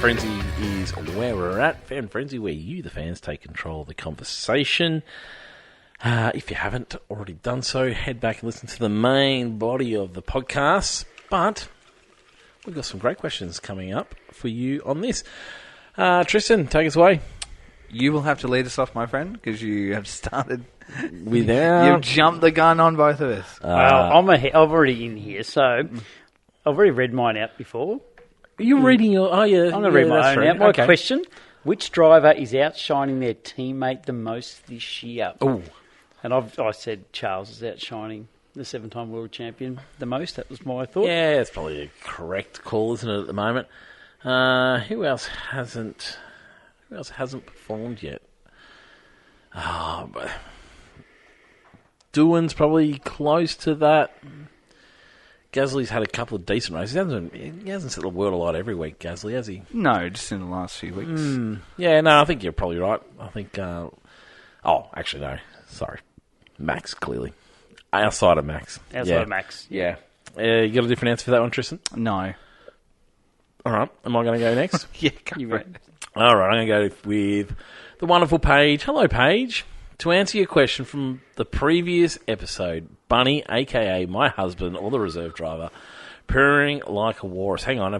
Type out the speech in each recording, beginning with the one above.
Frenzy is where we're at. Fan Frenzy, where you, the fans, take control of the conversation. If you haven't already done so, head back and listen to the main body of the podcast. But we've got some great questions coming up for you on this. Tristan, take us away. You will have to lead us off, my friend, because you have started. Without... You've jumped the gun on both of us. Well, I'm already in here, so I've already read mine out before. You're reading your... Oh, yeah. I'm going to read my own out. My question, which driver is outshining their teammate the most this year? Oh. And I said Charles is outshining the 7-time world champion the most. That was my thought. Yeah, it's probably a correct call, isn't it, at the moment? Who else hasn't performed yet? But Doohan's probably close to that. Gasly's had a couple of decent races. He hasn't set the world alight every week, Gasly, has he? No, just in the last few weeks. Yeah, no, I think you're probably right. I think... actually, no. Sorry. Max, clearly. Outside of Max. Outside of Max. Yeah. You got a different answer for that one, Tristan? No. All right. Am I going to go next? Yeah, go for it. All right. I'm going to go with the wonderful Paige. Hello, Paige. To answer your question from the previous episode, Bunny, a.k.a. my husband or the reserve driver, purring like a walrus. Hang on. I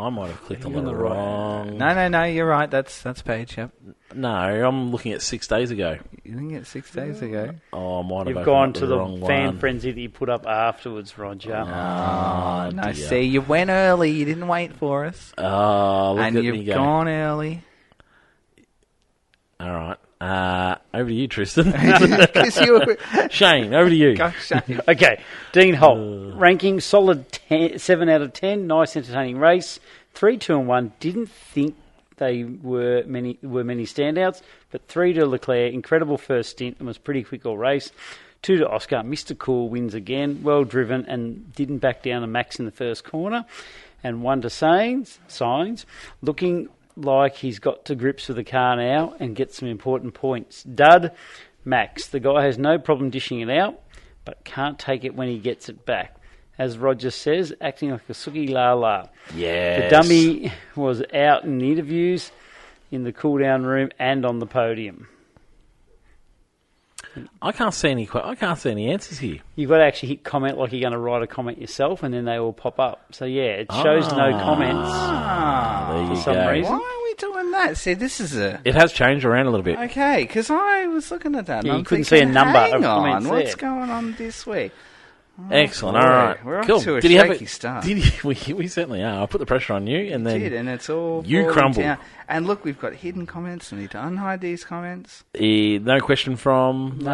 might have clicked on the wrong... No, you're right. That's Paige, yep. No, I'm looking at 6 days ago. You're looking at 6 days ago? Oh, I might have You've gone to to the wrong fan one. frenzy that you put up afterwards, Roger. Oh, no, dear. see, you went early. You didn't wait for us. Oh, look and at you've me go. gone early. All right. Over to you, Tristan. Shane, over to you. Go, Shane. Okay, Dean Holt, ranking solid 7 out of 10. Nice, entertaining race. 3, 2 and 1. Didn't think they were many standouts, but 3 to Leclerc, incredible first stint and was pretty quick all race. 2 to Oscar, Mr. Cool wins again, well driven and didn't back down to Max in the first corner. And 1 to Sainz, looking like he's got to grips with the car now and get some important points. Dud, Max, the guy has no problem dishing it out, but can't take it when he gets it back. As Roger says, acting like a sookie la-la. Yes. The dummy was out in the interviews, in the cool-down room, and on the podium. I can't see any answers here. You've got to actually hit comment like you're going to write a comment yourself, and then they all pop up. So, yeah, it shows no comments There you for some go. reason. Why are we doing that? See, this is a... It has changed around a little bit. Okay, because I was looking at that and Yeah, you I'm couldn't thinking, see a number hang of on, comments what's there. going on this week? Oh, Excellent. boy, All right. We're off cool. to a Did he have shaky start. We certainly are. I put the pressure on you, and then Did, and it's all you falling crumbled. down. And look, we've got hidden comments. We need to unhide these comments. No question from Dean.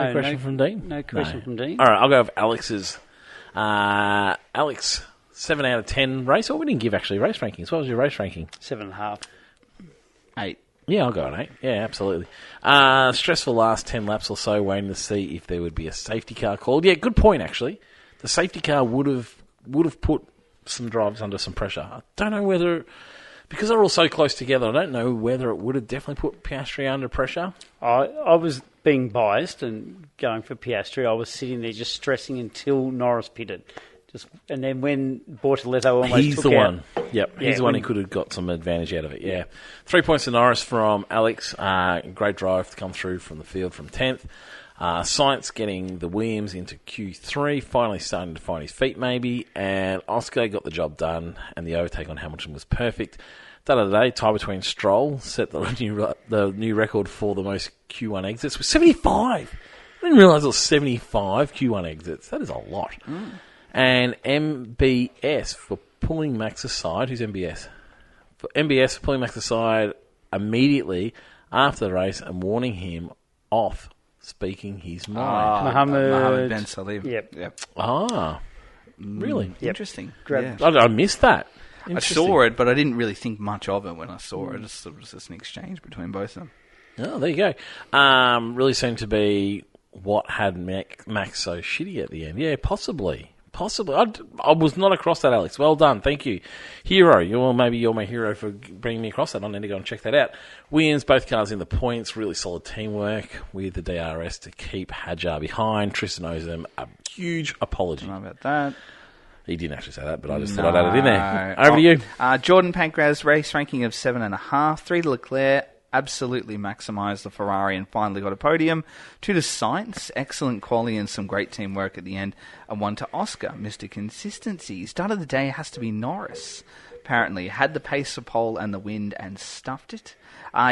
No question from Dean. All right, I'll go with Alex's. Alex, 7 out of 10 race. Oh, we didn't give actually race rankings. What was your race ranking? 7.5. 8. Yeah, I'll go at 8. Yeah, absolutely. Stressful last 10 laps or so, waiting to see if there would be a safety car called. Yeah, good point actually. The safety car would have put some drivers under some pressure. I don't know whether, because they're all so close together, I don't know whether it would have definitely put Piastri under pressure. I was being biased and going for Piastri. I was sitting there just stressing until Norris pitted. And then when Bortoletto almost He's took the out, one. Yep, he's the one who could have got some advantage out of it, yeah. 3 points to Norris from Alex. Great drive to come through from the field from 10th. Sainz getting the Williams into Q3, finally starting to find his feet maybe, and Oscar got the job done, and the overtake on Hamilton was perfect. That other day, tie between Stroll set the new record for the most Q1 exits with 75. I didn't realise it was 75 Q1 exits. That is a lot. And MBS for pulling Max aside. Who's MBS? For MBS for pulling Max aside immediately after the race and warning him off speaking his mind. Mohammed Ben Salim. Yep. Really? Interesting. Grab- Yeah. I missed that. I saw it, but I didn't really think much of it when I saw it. It was just an exchange between both of them. Oh, there you go. Really seemed to be what had Max so shitty at the end. Yeah, possibly. I was not across that, Alex. Well done. Thank you. Hero. Maybe you're my hero for bringing me across that. I need to go and check that out. Williams, both cars in the points. Really solid teamwork with the DRS to keep Hadjar behind. Tristan owes them a huge apology. I don't know about that. He didn't actually say that, but I just thought I'd add it in there. Over to you. Jordan Pancras, race ranking of 7.5. 3 to Leclerc, absolutely maximised the Ferrari and finally got a podium. 2 to Sainz, excellent quality and some great teamwork at the end. And 1 to Oscar, Mr. Consistency. Start of the day has to be Norris. Apparently, had the pace for pole and the wind and stuffed it.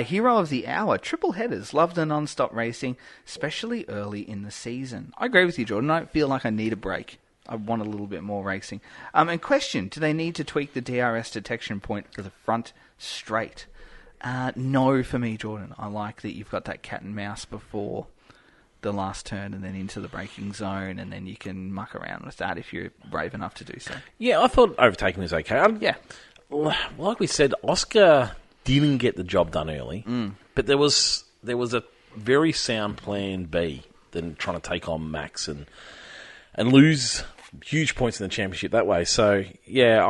Hero of the hour, triple headers, love the non-stop racing, especially early in the season. I agree with you, Jordan. I don't feel like I need a break. I want a little bit more racing. And question, do they need to tweak the DRS detection point for the front straight? No for me, Jordan. I like that you've got that cat and mouse before the last turn and then into the braking zone, and then you can muck around with that if you're brave enough to do so. Yeah, I thought overtaking was okay. Yeah. Like we said, Oscar didn't get the job done early, but there was a very sound plan B than trying to take on Max and lose huge points in the championship that way. So yeah,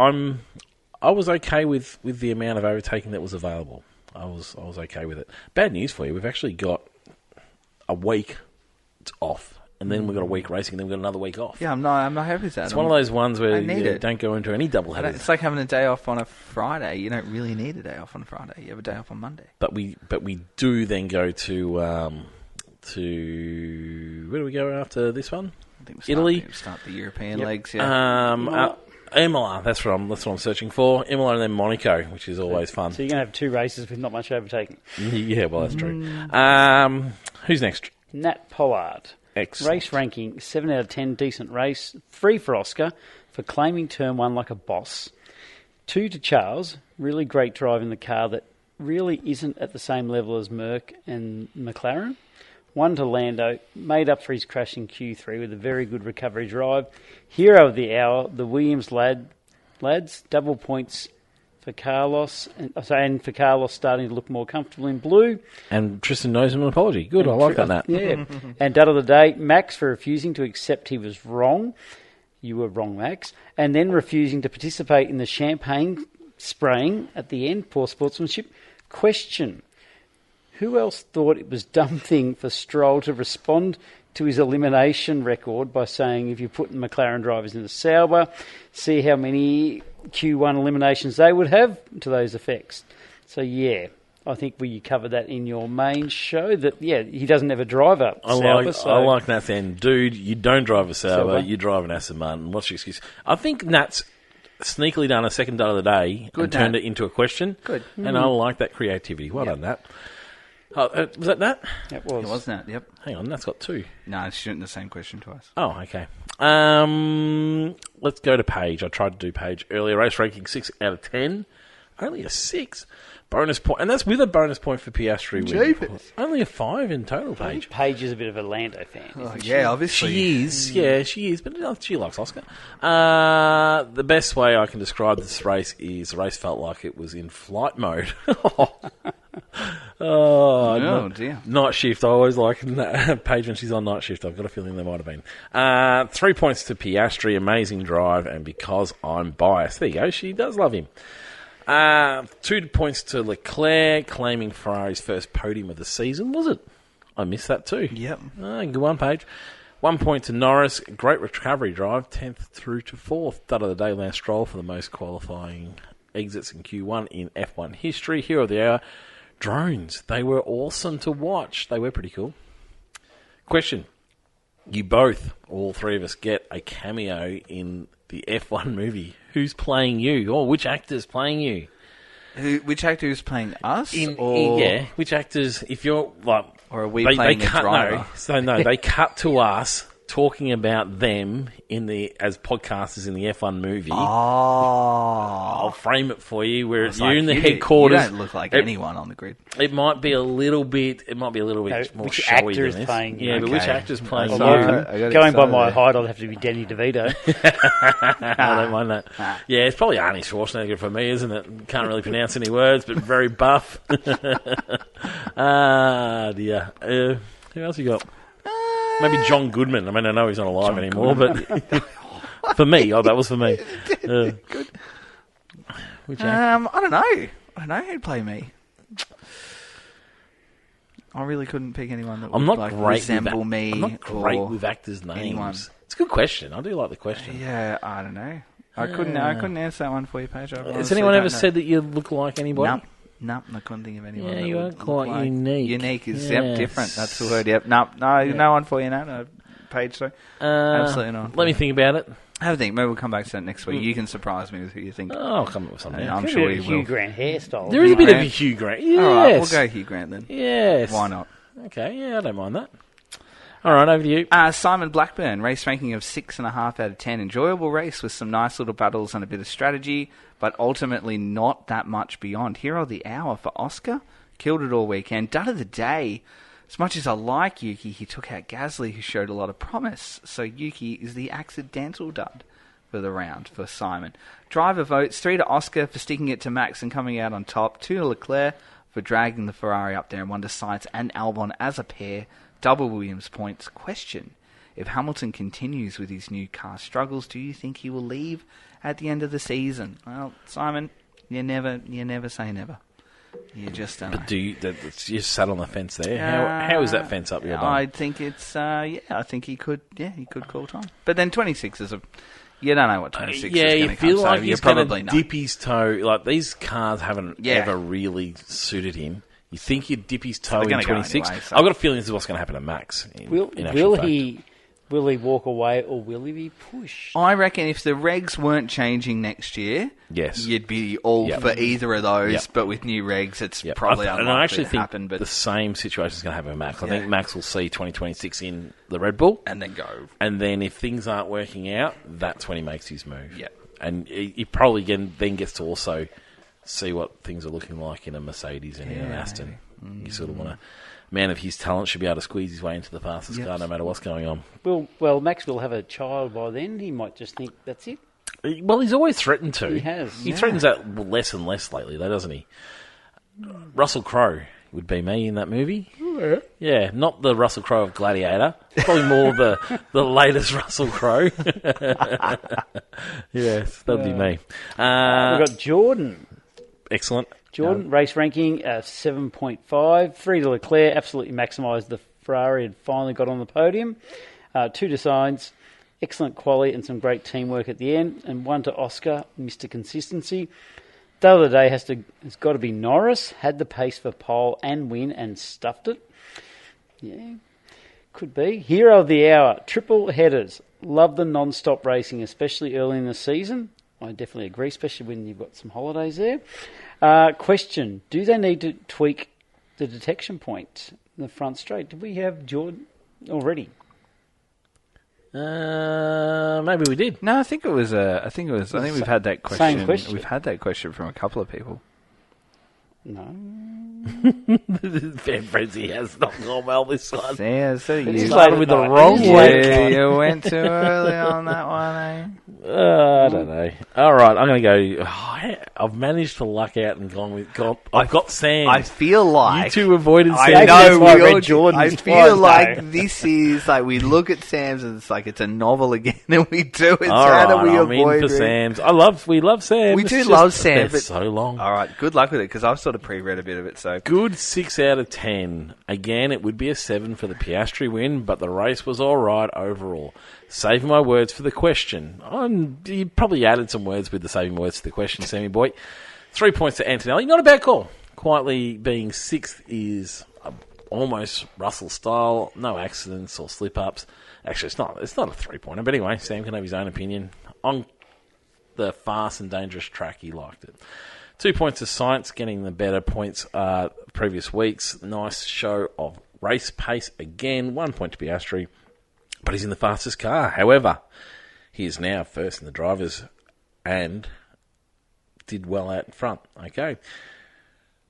I was okay with the amount of overtaking that was available. I was okay with it. Bad news for you, we've actually got a week off, and then we've got a week racing, and then we've got another week off. Yeah, I'm not happy with that. It's one of those ones where you don't go into any double headers. It's like having a day off on a Friday. You don't really need a day off on a Friday. You have a day off on Monday. But we do then go to where do we go after this one? I think Italy. Start the European legs. Yeah. Imola. That's what I'm searching for. Imola and then Monaco, which is always fun. So you're going to have 2 races with not much overtaking. Yeah, well, that's true. Who's next? Nat Pollard. Excellent. Race ranking, 7 out of 10, decent race. 3 for Oscar for claiming turn 1 like a boss. 2 to Charles, really great drive in the car that really isn't at the same level as Merck and McLaren. 1 to Lando, made up for his crash in Q3 with a very good recovery drive. Hero of the hour, the Williams lads, double points for Carlos, and for Carlos starting to look more comfortable in blue. And Tristan knows him an apology. Good, I like that. Yeah. And dud of the day, Max for refusing to accept he was wrong. You were wrong, Max. And then refusing to participate in the champagne spraying at the end. Poor sportsmanship. Question. Who else thought it was a dumb thing for Stroll to respond to his elimination record by saying if you put McLaren drivers in the Sauber, see how many Q1 eliminations they would have to those effects. So, yeah, I think we covered that in your main show, that, yeah, he doesn't ever drive a Sauber. I like Nat then. Dude, you don't drive a Sauber, you drive an Aston Martin. What's your excuse? I think Nat's sneakily done a second dud of the day and turned it into a question. Good. And I like that creativity. Well done, Nat. Was that Nat? It was Nat, yep. Hang on, Nat's got 2. No, it's shooting the same question twice. Oh, okay. Let's go to Paige. I tried to do Paige earlier. Race ranking 6 out of 10. Only a 6. Bonus point. And that's with a bonus point for Piastri. Jeepers. Only a 5 in total, I Paige. think Paige is a bit of a Lando fan. Yeah, obviously. She is. Yeah, she is. But she likes Oscar. The best way I can describe this race is the race felt like it was in flight mode. Dear. Night shift. I always like Paige when she's on night shift. I've got a feeling there might have been. 3 points to Piastri. Amazing drive. And because I'm biased, there you go. She does love him. 2 points to Leclerc, claiming Ferrari's first podium of the season, was it? I missed that too. Yep. Good one, Paige. 1 point to Norris. Great recovery drive, 10th through to 4th. Dud of the day, Lance Stroll for the most qualifying exits in Q1 in F1 history. Hero of the hour. Drones. They were awesome to watch. They were pretty cool. Question. You both, all 3 of us, get a cameo in the F1 movie. Who's playing you? Or which actor's playing you? Which actor is playing us? Yeah, which actors, if you're like... Or are we playing a driver? They cut to us talking about them as podcasters in the F1 movie. Oh. I'll frame it for you where you're in the headquarters. You don't look like anyone on the grid. It might be a little bit more which showy actor is than this. playing Yeah, you? but which actor's playing you? Going by my height, I'll have to be Danny DeVito. I don't mind that. Yeah, it's probably Arnie Schwarzenegger for me, isn't it? Can't really pronounce any words, but very buff. Dear. Who else you got? Maybe John Goodman. I mean, I know he's not alive anymore, but for me, that was for me. Good. Which actor? I don't know who'd play me. I really couldn't pick anyone that would resemble me. I'm not great with actors' names. Anyone. It's a good question. I do like the question. Yeah, I don't know. I couldn't answer that one for you, Paige. Has anyone ever said that you look like anybody? No, I couldn't think of anyone. Yeah, that you are would quite look like. unique. Unique is Yes. different. That's the word. Yep. No one for you now. No, Paige, sorry. Absolutely not. Let me think about it. Have a think. Maybe we'll come back to that next week. You can surprise me with who you think. Oh, I'll come up with something. I'm Could sure be a you Hugh will. Grant hairstyle. There is a bit of a Grant. Hugh Grant. Yes. All right, we'll go Hugh Grant then. Yes. Why not? Okay, yeah, I don't mind that. All right, over to you. Simon Blackburn, race ranking of 6.5 out of 10. Enjoyable race with some nice little battles and a bit of strategy, but ultimately not that much beyond. Hero of the hour for Oscar. Killed it all weekend. Dud of the day. As much as I like Yuki, he took out Gasly, who showed a lot of promise. So Yuki is the accidental dud for the round for Simon. Driver votes 3 to Oscar for sticking it to Max and coming out on top. 2 to Leclerc for dragging the Ferrari up there, and 1 to Sainz and Albon as a pair. Double Williams points. Question: if Hamilton continues with his new car struggles, do you think he will leave at the end of the season? Well, Simon, you never say never. You just don't know. But you sat on the fence there. How is that fence up your bum? I think it's I think he could call time. But then 26 is you don't know what 26 is going to come. You feel like so he's you're going probably to dip his toe. Like, these cars haven't Yeah. ever really suited him. You think he'd dip his toe in gonna go 26? anyway, so- I've got a feeling this is what's going to happen to Max. Will he walk away or will he be pushed? I reckon if the regs weren't changing next year, Yes. you'd be all Yep. for either of those. Yep. But with new regs, it's Yep. probably and unlikely I actually to think happen. But the same situation is going to happen with Max. I Yeah. think Max will see 2026 in the Red Bull. and then go. And then if things aren't working out, that's when he makes his move. Yep. And he probably then gets to also see what things are looking like in a Mercedes and in an Aston. You sort of want a man of his talent should be able to squeeze his way into the fastest car no matter what's going on. Well, Max will have a child by then. He might just think that's it. Well, he's always threatened to. He has. He threatens that less and less lately, though, doesn't he? Russell Crowe would be me in that movie. Yeah, not the Russell Crowe of Gladiator. Probably more the latest Russell Crowe. Yes, that'd be me. We've got Jordan. Excellent. Jordan, race ranking 7.5. 3 to Leclerc, absolutely maximised the Ferrari and finally got on the podium. 2 to Sainz, excellent quality and some great teamwork at the end. And 1 to Oscar, Mr. Consistency. The other day has got to be Norris, had the pace for pole and win and stuffed it. Yeah, could be. Hero of the hour, triple headers. Love the non-stop racing, especially early in the season. I definitely agree, especially when you've got some holidays there. Question, do they need to tweak the detection point in the front straight? Did we have Jordan already? Maybe we did. No, I think it was. I think we've had that question. Same question. We've had that question from a couple of people. No. Fair Frenzy has not gone well this one. Yeah, so you Started with the wrong one. you went too early on that one, eh? I don't know. All right, I'm going to go. I've managed to luck out and I've got Sam. I feel like you two avoided Sam. I know. why I We read all, Jordan's I feel twice, like though. this is like we look at Sam's and it's like it's a novel again, and we do it. All How do right, we I'm in avoid for it? Sam's. We love Sam. We It's do just- love Sam, they're but- so long. All right, good luck with it because I've sort of pre-read a bit of it. So Good 6 out of 10. Again, it would be a 7 for the Piastri win, but the race was all right overall. Saving my words for the question. You probably added some words with the saving words for the question, Sammy boy. 3 points to Antonelli. Not a bad call. Quietly being 6th is almost Russell style. No accidents or slip-ups. Actually, it's not a 3-pointer. But anyway, Sam can have his own opinion. On the fast and dangerous track, he liked it. 2 points to Sainz, getting the better points previous weeks. Nice show of race pace again. 1 point to Piastri, but he's in the fastest car. However, he is now first in the drivers and did well out in front. Okay,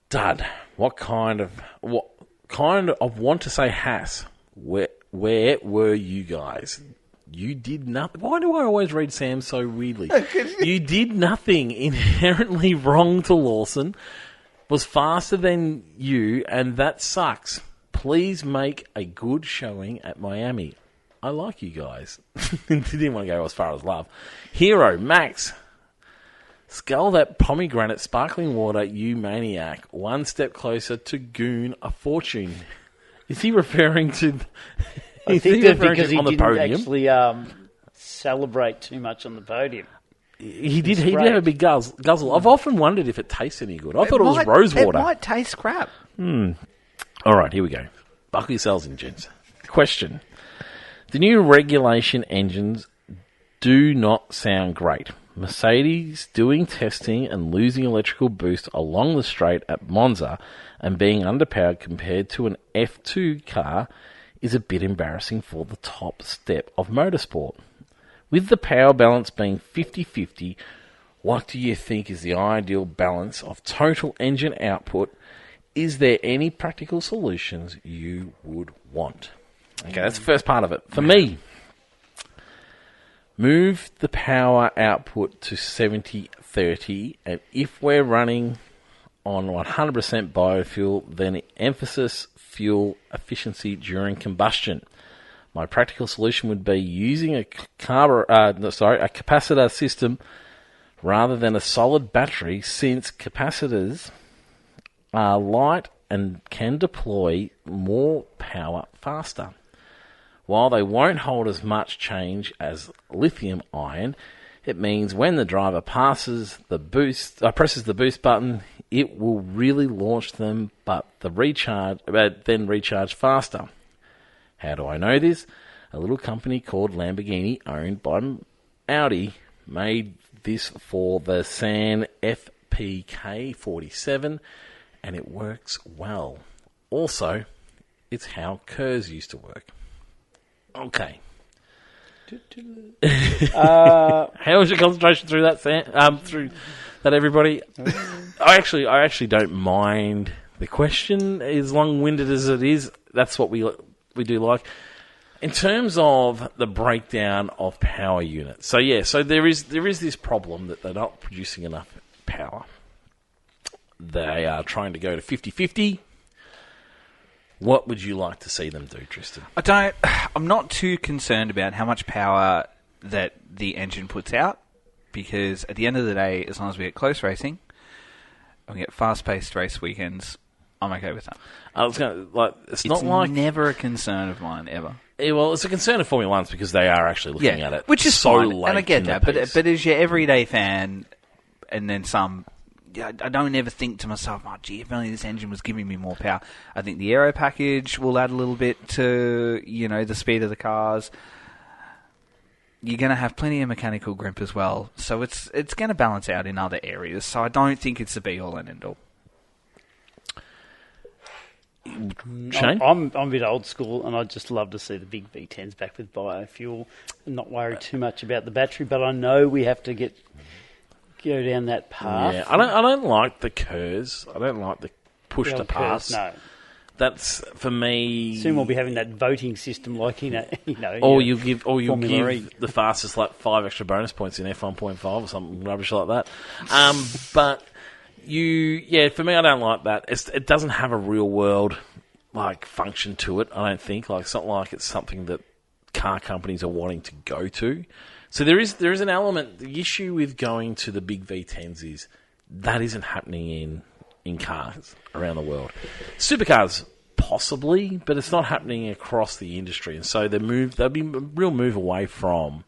Dud, what kind of want to say Haas? Where were you guys? You did nothing. Why do I always read Sam so weirdly? You did nothing inherently wrong to Lawson, was faster than you, and that sucks. Please make a good showing at Miami. I like you guys. Didn't want to go as far as love. Hero, Max. Scull that pomegranate sparkling water, you maniac. One step closer to goon a fortune. Is he referring to... I Is think he that referring because to he on the didn't podium? actually celebrate too much on the podium. He did great. have a big guzzle. I've often wondered if it tastes any good. I thought it was rosewater. It might taste crap. All right, here we go. Buckle yourselves in, gents. Question. The new regulation engines do not sound great. Mercedes doing testing and losing electrical boost along the straight at Monza and being underpowered compared to an F2 car is a bit embarrassing for the top step of motorsport. With the power balance being 50-50, what do you think is the ideal balance of total engine output? Is there any practical solutions you would want? Okay, that's the first part of it. For me, move the power output to 70-30, and if we're running on 100% biofuel, then emphasis fuel efficiency during combustion. My practical solution would be using a capacitor system rather than a solid battery, since capacitors are light and can deploy more power faster. While they won't hold as much change as lithium ion, it means when the driver presses the boost button, it will really launch them, but then recharge faster. How do I know this? A little company called Lamborghini, owned by Audi, made this for the San FPK47, and it works well. Also, it's how Kers used to work. Okay. How was your concentration through that, Sam? Through that, everybody? I actually don't mind the question, as long-winded as it is. That's what we do like. In terms of the breakdown of power units, so there is this problem that they're not producing enough power. They are trying to go to 50-50. What would you like to see them do, Tristan? I'm not too concerned about how much power that the engine puts out, because at the end of the day, as long as we get close racing and we get fast-paced race weekends, I'm okay with that. It's not like never a concern of mine ever. Well, it's a concern of Formula One's because they are actually looking at it, which is so fine, late and I get in that. the piece. But as your everyday fan, and then some. I don't ever think to myself, oh, gee, if only this engine was giving me more power. I think the aero package will add a little bit to, the speed of the cars. You're going to have plenty of mechanical grip as well. So it's going to balance out in other areas. So I don't think it's the be-all and end-all. Shane? I'm a bit old school, and I'd just love to see the big V10s back with biofuel and not worry too much about the battery. But I know we have to go down that path. Yeah, I don't like the Kers. I don't like the push to pass. No. That's, for me. Soon we'll be having that voting system, like Or you'll give Formula the fastest lap 5 extra bonus points in F1.5 or something rubbish like that. But for me, I don't like that. It doesn't have a real world function to it. I don't think it's not like it's something that car companies are wanting to go to. So there is an element. The issue with going to the big V10s is that isn't happening in cars around the world. Supercars possibly, but it's not happening across the industry, and so there'll be a real move away from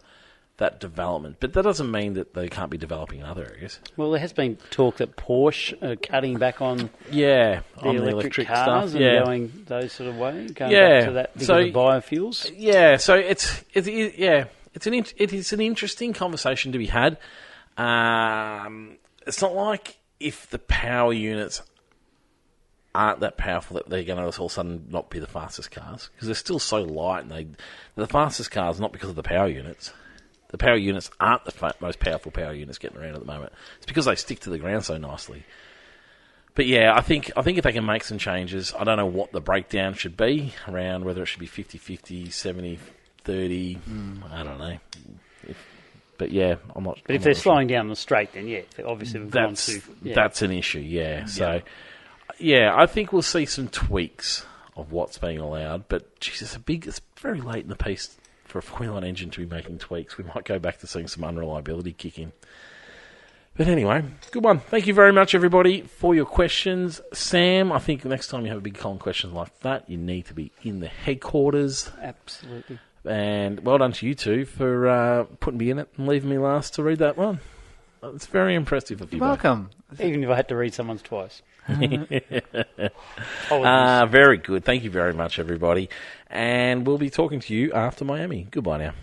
that development. But that doesn't mean that they can't be developing in other areas. Well, there has been talk that Porsche are cutting back on the electric cars stuff, and going those sort of way, going back to that because of biofuels. Yeah, so it is an interesting conversation to be had. It's not like if the power units aren't that powerful that they're going to all of a sudden not be the fastest cars, because they're still so light, and they're the fastest cars not because of the power units. The power units aren't the most powerful power units getting around at the moment. It's because they stick to the ground so nicely. But yeah, I think if they can make some changes, I don't know what the breakdown should be around, whether it should be 50-50, 70-30, I don't know. But yeah, I'm not. But if they're slowing down the straight, then obviously we've gone too. Yeah. That's an issue. Yeah. So I think we'll see some tweaks of what's being allowed. But Jesus, it's very late in the piece for a Formula 1 engine to be making tweaks. We might go back to seeing some unreliability kick in. But anyway, good one. Thank you very much, everybody, for your questions. Sam, I think next time you have a big con question like that, you need to be in the headquarters. Absolutely. And well done to you two for putting me in it and leaving me last to read that one. It's very impressive of you. You're welcome. Even if I had to read someone's twice. Very good. Thank you very much, everybody. And we'll be talking to you after Miami. Goodbye now.